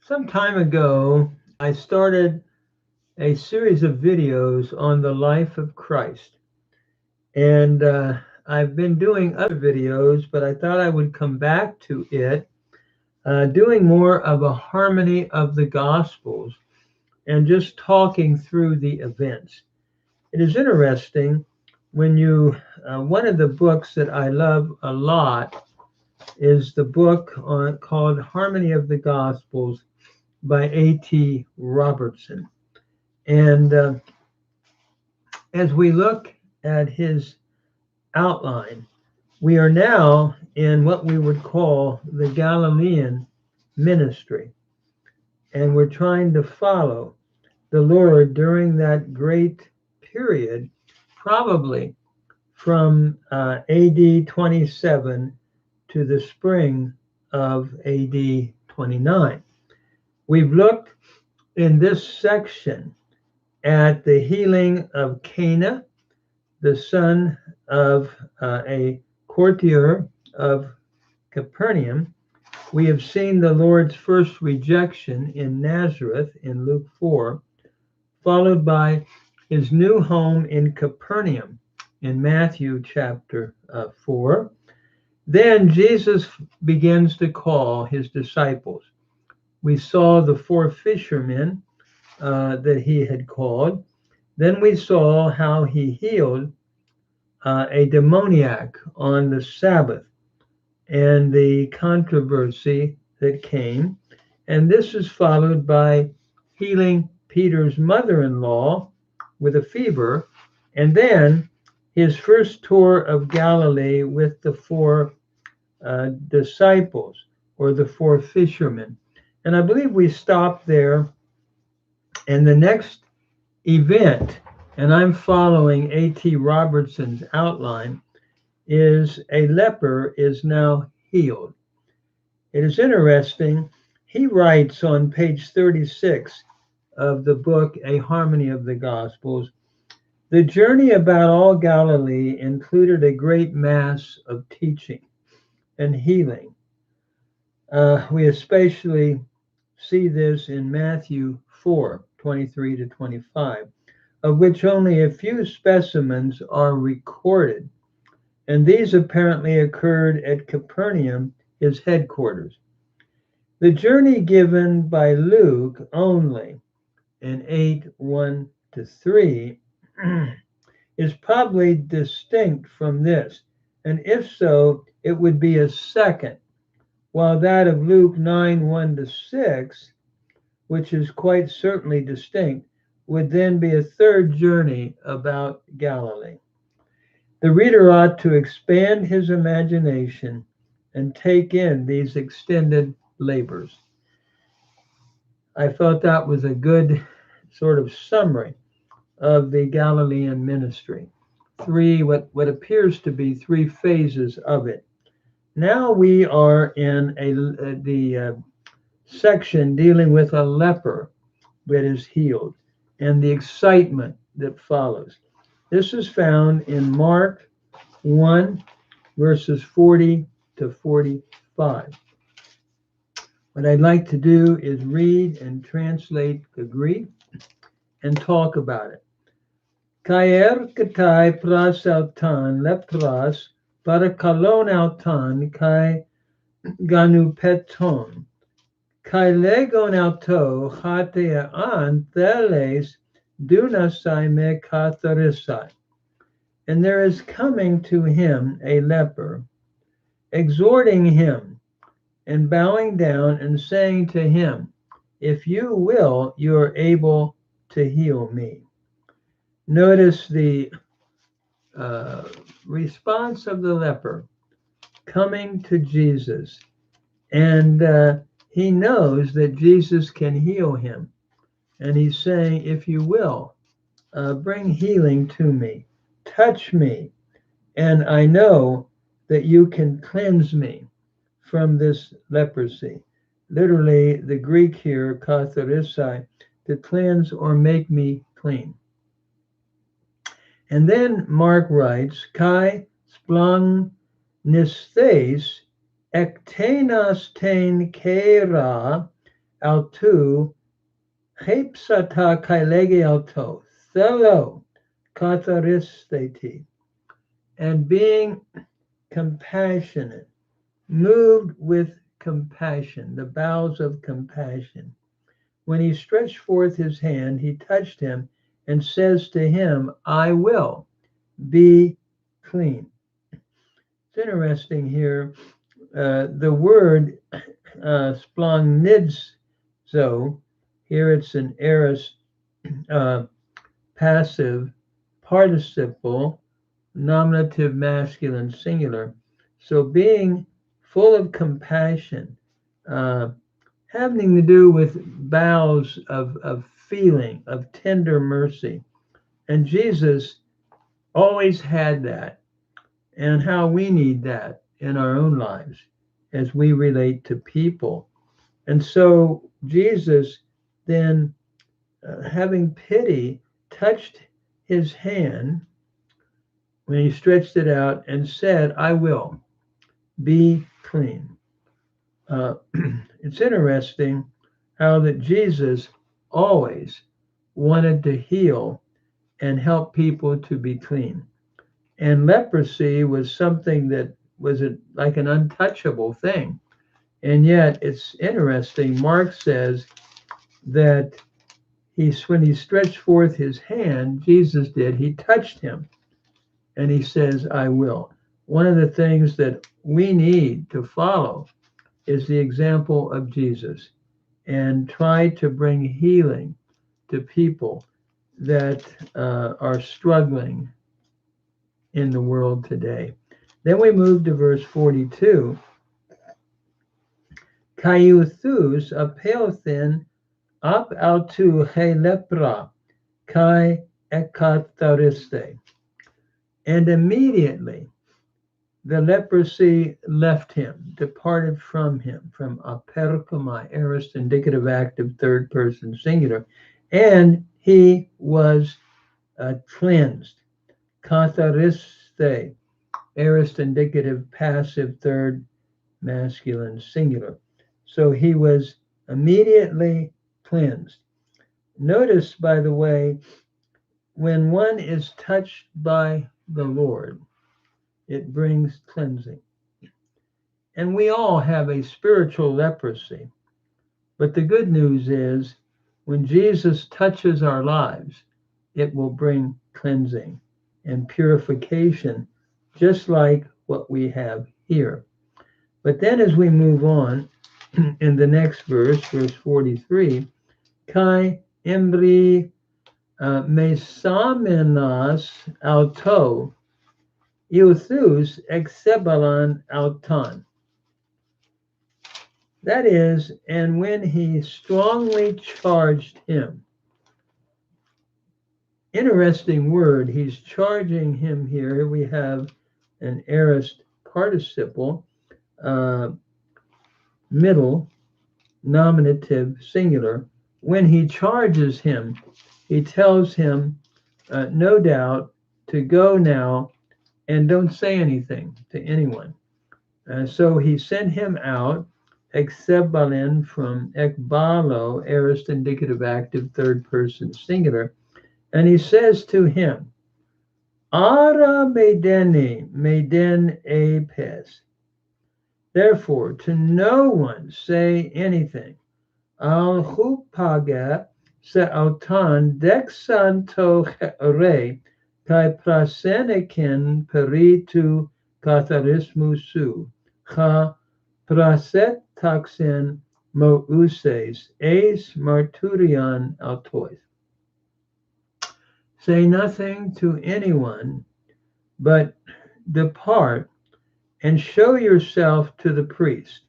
Some time ago, I started a series of videos on the life of Christ. And I've been doing other videos, but I thought I would come back to it, doing more of a harmony of the Gospels and just talking through the events. It is interesting when one of the books that I love a lot is the book called Harmony of the Gospels by A.T. Robertson. And as we look at his outline, we are now in what we would call the Galilean ministry. And we're trying to follow the Lord during that great period, probably from AD 27 to the spring of AD 29. We've looked in this section at the healing of Cana, the son of a courtier of Capernaum. We have seen the Lord's first rejection in Nazareth in Luke 4, followed by his new home in Capernaum in Matthew chapter 4. Then Jesus begins to call his disciples. We saw the 4 fishermen that he had called. Then we saw how he healed a demoniac on the Sabbath and the controversy that came. And this is followed by healing Peter's mother-in-law with a fever, and then his first tour of Galilee with the 4 disciples, or the 4 fishermen. And I believe we stopped there. And the next event, and I'm following A.T. Robertson's outline, is a leper is now healed. It is interesting. He writes on page 36 of the book, A Harmony of the Gospels, the journey about all Galilee included a great mass of teaching and healing. We especially see this in Matthew 4:23 to 25, of which only a few specimens are recorded. And these apparently occurred at Capernaum, his headquarters. The journey given by Luke only in 8:1 to 3 is probably distinct from this, and if so, it would be a second, while that of Luke 9:1 to 6, which is quite certainly distinct, would then be a third journey about Galilee. The reader ought to expand his imagination and take in these extended labors. I thought that was a good sort of summary of the Galilean ministry. What appears to be 3 phases of it. Now we are in the section dealing with a leper that is healed and the excitement that follows. This is found in Mark 1, verses 40 to 45. What I'd like to do is read and translate the Greek and talk about it. Kaer katai pras autan lepras parakalon autan kai ganupeton kai legon auto hatean theles dunasai me katharisai. And there is coming to him a leper, exhorting him and bowing down and saying to him, if you will, you are able to heal me. Notice the response of the leper coming to Jesus, and he knows that Jesus can heal him. And he's saying, if you will, bring healing to me, touch me, and I know that you can cleanse me from this leprosy. Literally, the Greek here, katharisai, to cleanse or make me clean. And then Mark writes, kai splung nisthes ektenas ten kera autu hepsata kailege auto thelo katharisteti, and being compassionate, moved with compassion, the bowels of compassion. When he stretched forth his hand, he touched him and says to him, I will be clean. It's interesting here. The word splagnidzo, here it's an aorist passive participle, nominative masculine singular. So being full of compassion, uh, having to do with bowels of feeling, of tender mercy. And Jesus always had that, and how we need that in our own lives as we relate to people. And so Jesus then, having pity, touched his hand when he stretched it out and said, I will be clean. It's interesting how that Jesus always wanted to heal and help people to be clean. And leprosy was something that was like an untouchable thing. And yet it's interesting. Mark says that when he stretched forth his hand, Jesus did, he touched him and he says, I will. One of the things that we need to follow is the example of Jesus and try to bring healing to people that are struggling in the world today. Then we move to verse 42. Kaiuthus apeothin ap autu he lepra kai ekathariste. And immediately the leprosy left him, departed from him, from aperkomai, aorist indicative active third person singular, and he was cleansed. Kathariste, aorist indicative passive third masculine singular. So he was immediately cleansed. Notice, by the way, when one is touched by the Lord, it brings cleansing. And we all have a spiritual leprosy. But the good news is when Jesus touches our lives, it will bring cleansing and purification, just like what we have here. But then as we move on in the next verse 43, Kai embri mesamenas auto euthus exebalan auton. That is, and when he strongly charged him. Interesting word, he's charging him here. We have an aorist participle, middle, nominative, singular. When he charges him, he tells him, no doubt, to go now and don't say anything to anyone. So he sent him out, exebalin from ekbalo, aorist indicative active third person singular, and he says to him, Ara medeni, meden apes. Therefore, to no one say anything. Al hupaga se autan dexanto re kai prasenikin peritu katharismusu ha praset taxin mouses eis marturian autois. Say nothing to anyone, but depart and show yourself to the priest,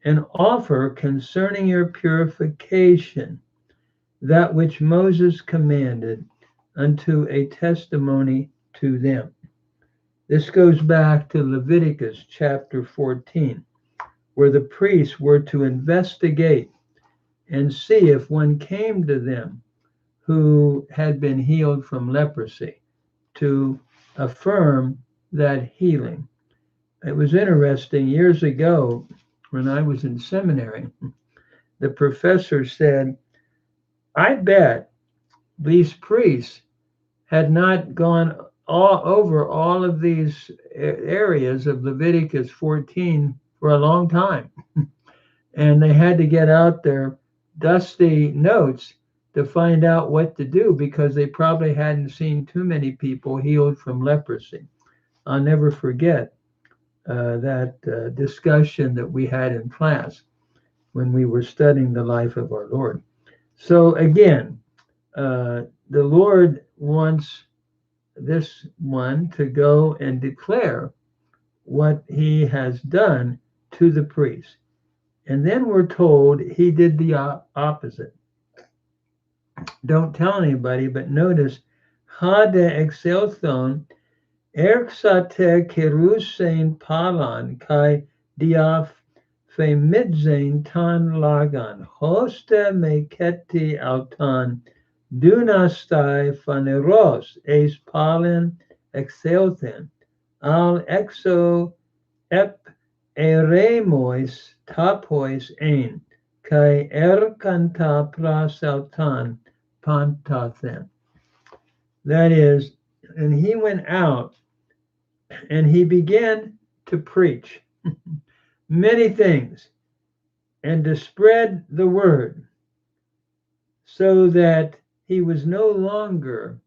and offer concerning your purification that which Moses commanded unto a testimony to them. This goes back to Leviticus chapter 14, where the priests were to investigate and see if one came to them who had been healed from leprosy, to affirm that healing. It was interesting years ago when I was in seminary. the professor said, I bet these priests had not gone all over all of these areas of Leviticus 14 for a long time. And they had to get out their dusty notes to find out what to do because they probably hadn't seen too many people healed from leprosy. I'll never forget that discussion that we had in class when we were studying the life of our Lord. So again, the Lord wants this one to go and declare what he has done to the priest. And then we're told he did the opposite. Don't tell anybody, but notice, ha de exelthon erxate kerusein palan kai diaf femidzain tan lagan hoste meketi autan dunastai faneros eis palin exelthen al exo ep eremois tapois ein kai erkanta prasaltan pantathen. That is, and he went out and he began to preach many things and to spread the word so that he was no longer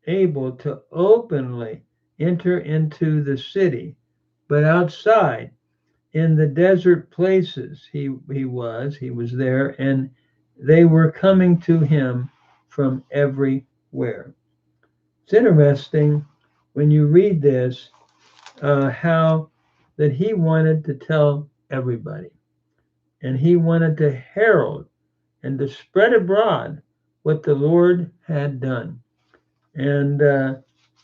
able to openly enter into the city, but outside in the desert places he was there, and they were coming to him from everywhere. It's interesting when you read this how that he wanted to tell everybody, and he wanted to herald and to spread abroad what the Lord had done. And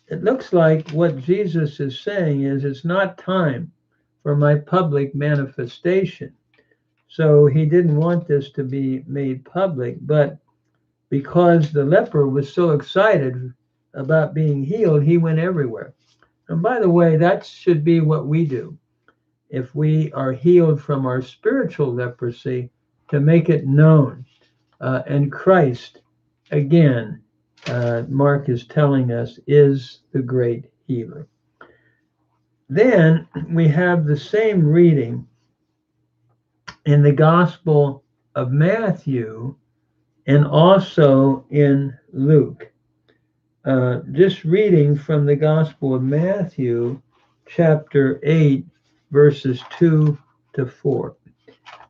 it looks like what Jesus is saying is it's not time for my public manifestation. So he didn't want this to be made public, but because the leper was so excited about being healed, he went everywhere. And by the way, that should be what we do if we are healed from our spiritual leprosy, to make it known. And Christ, again, Mark is telling us, is the great healer. Then we have the same reading in the Gospel of Matthew and also in Luke. Just reading from the Gospel of Matthew, chapter 8, verses 2 to 4.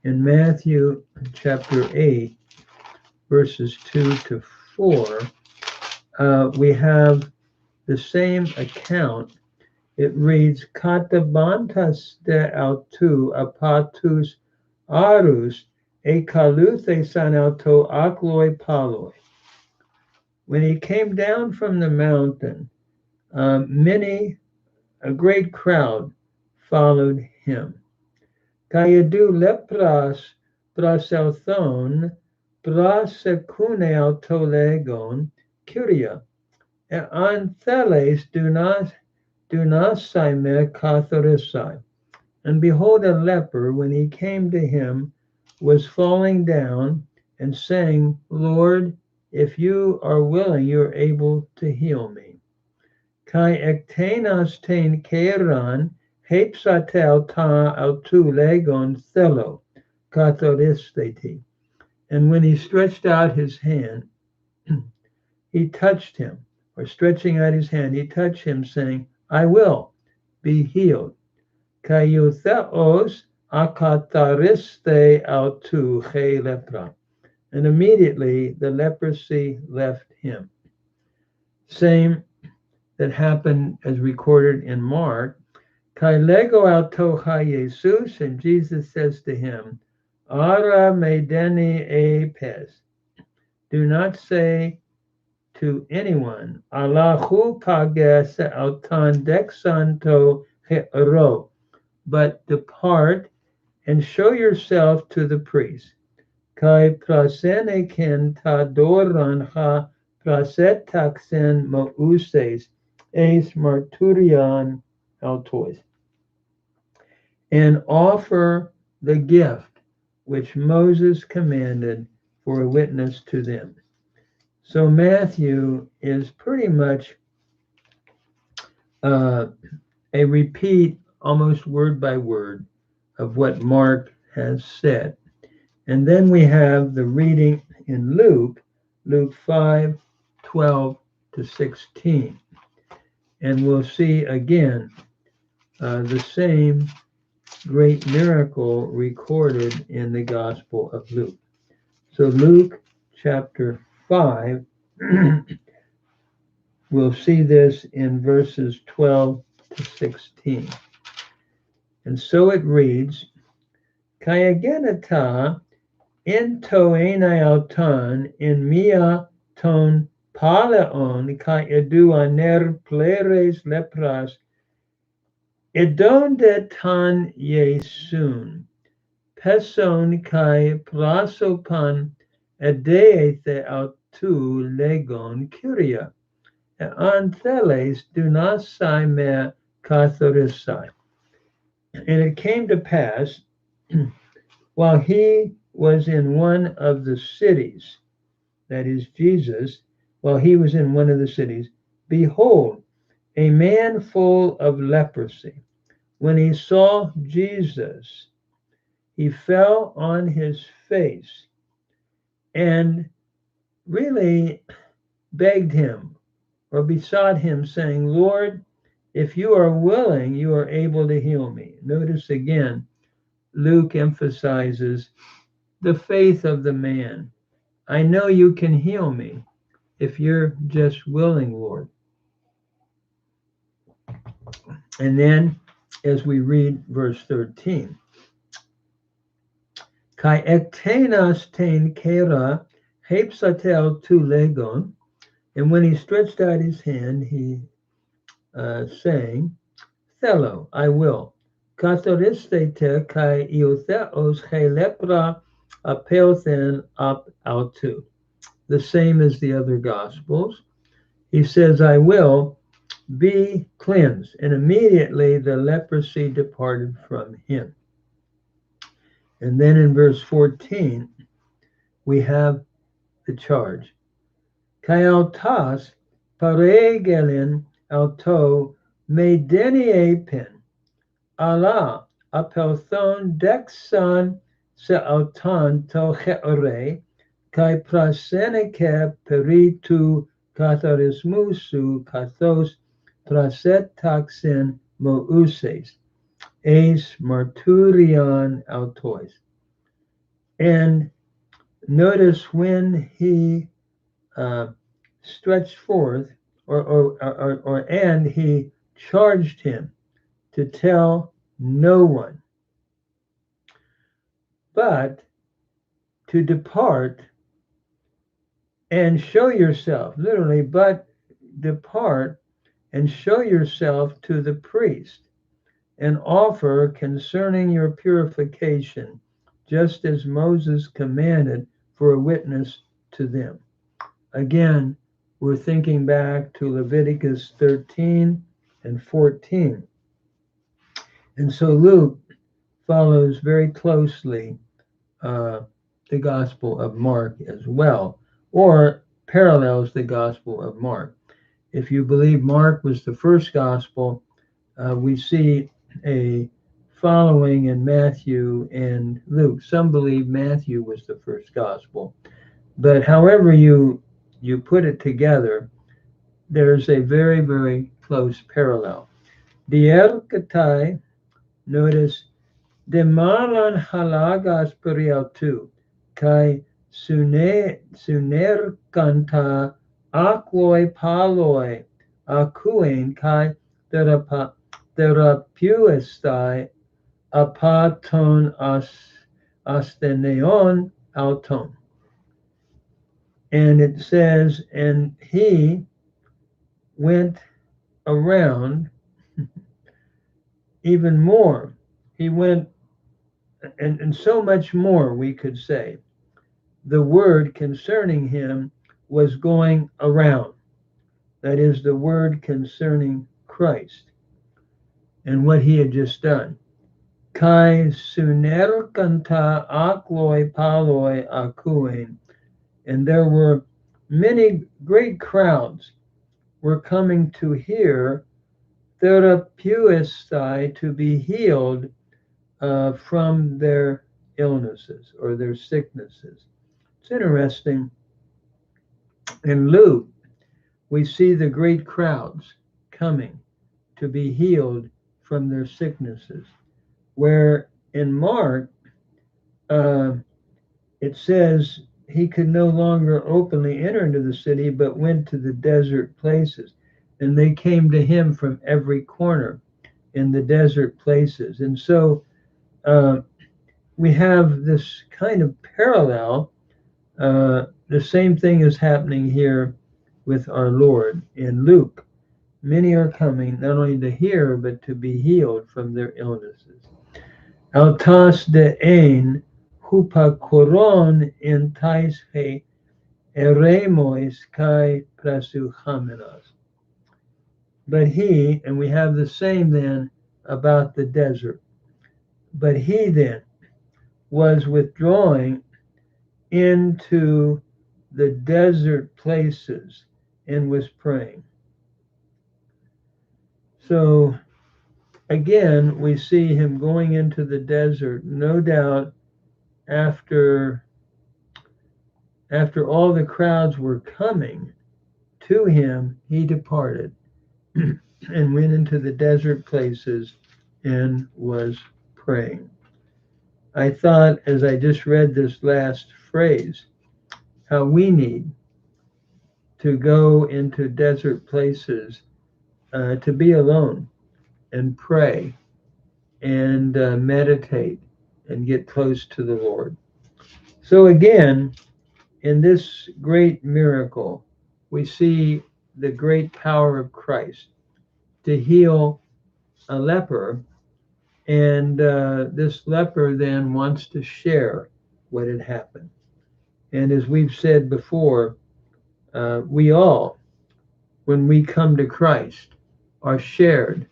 In Matthew chapter 8, verses 2 to 4, we have the same account. It reads, Katabantas de autu apatus arus e kaluthe sanauto akloi paloi. When he came down from the mountain, a great crowd followed him. Kayadu lepras praselthon prasekune autolegon curia antheles dunasaime kathorisai. And behold, a leper, when he came to him, was falling down and saying, Lord, if you are willing, you are able to heal me. Kai ektenas tein keran hepsatel ta autu legon thelo katharisteti. And when he stretched out his hand, he touched him, or stretching out his hand, he touched him, saying, I will be healed. Kaiutheos akathariste autu he lepra. And immediately the leprosy left him. Same that happened as recorded in Mark. Kai lego auto ha Jesus, and Jesus says to him, Ara medeni apes. Do not say to anyone, Allahu kages autan dexanto hero, but depart and show yourself to the priest. Kai prasene ken tadoran ha prasetaxen mouses eis marturian altois. And offer the gift which Moses commanded for a witness to them. So Matthew is pretty much a repeat, almost word by word, of what Mark has said. And then we have the reading in Luke, Luke 5:12 to 16. And we'll see again the same great miracle recorded in the Gospel of Luke. So Luke chapter 5, we'll see this in verses 12 to 16. And so it reads, Kayagenata in toenai auton in mia ton paleon kai eduaner pleres lepras edonde tan Yesun peson kai prasopan edeethe autu legon kyria antheles dunasai me kathorisai. And it came to pass, while he was in one of the cities, that is Jesus, while he was in one of the cities, behold, a man full of leprosy. When he saw Jesus, he fell on his face and really begged him or besought him, saying, Lord, if you are willing, you are able to heal me. Notice again, Luke emphasizes the faith of the man. I know you can heal me if you're just willing, Lord. And then as we read verse 13, Kai ektenas ten kera hepsatel tu legon, and when he stretched out his hand, he saying, Thelo, I will. Katharistete kai iutheos he lepra apelthen up autu. The same as the other Gospels. He says, I will be cleansed. And immediately the leprosy departed from him. And then in verse 14, we have the charge. Kai autas paregelin auto me deniepen Allah apelthon dexan se autan to heore kai prasenike peritu katharismusu kathos prasetaxin mouses eis marturion autois. And notice when he stretched forth, and he charged him to tell no one, but to depart and show yourself, literally, but depart and show yourself to the priest and offer concerning your purification, just as Moses commanded for a witness to them. Again, we're thinking back to Leviticus 13 and 14. And so Luke follows very closely the Gospel of Mark as well, or parallels the Gospel of Mark. If you believe Mark was the first Gospel, we see a following in Matthew and Luke. Some believe Matthew was the first Gospel, but however you put it together, there's a very, very close parallel. Dierkatai, notice, Demalan halagas periautu, kai sunerkanta akloi paloi, akuen kai therapuestai apaton asteneon auton. And it says, and he went around even more. He went, and so much more, we could say. The word concerning him was going around. That is the word concerning Christ and what he had just done. Kai sunerkanta akloi paloi akuen. And there were many great crowds were coming to hear therapeustai, to be healed from their illnesses or their sicknesses. It's interesting. In Luke, we see the great crowds coming to be healed from their sicknesses, where in Mark, uh, it says he could no longer openly enter into the city, but went to the desert places. And they came to him from every corner in the desert places. And so uh, we have this kind of parallel. The same thing is happening here with our Lord in Luke. Many are coming not only to hear, but to be healed from their illnesses. Altas de ein hupakoron in taishe eremois kai prasuchamenos. But he, and we have the same then about the desert, but he then was withdrawing into the desert places and was praying. So again, we see him going into the desert, no doubt after all the crowds were coming to him, he departed and went into the desert places and was praying. I thought, as I just read this last phrase, how we need to go into desert places to be alone and pray and meditate and get close to the Lord. So again, in this great miracle, we see the great power of Christ to heal a leper, and this leper then wants to share what had happened. And as we've said before, we all, when we come to Christ, are shared,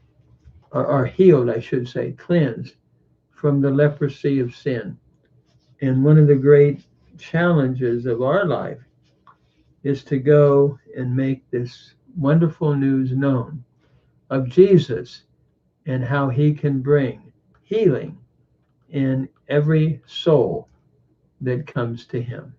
are healed, I should say, cleansed from the leprosy of sin. And one of the great challenges of our life is to go and make this wonderful news known of Jesus and how he can bring healing in every soul that comes to him.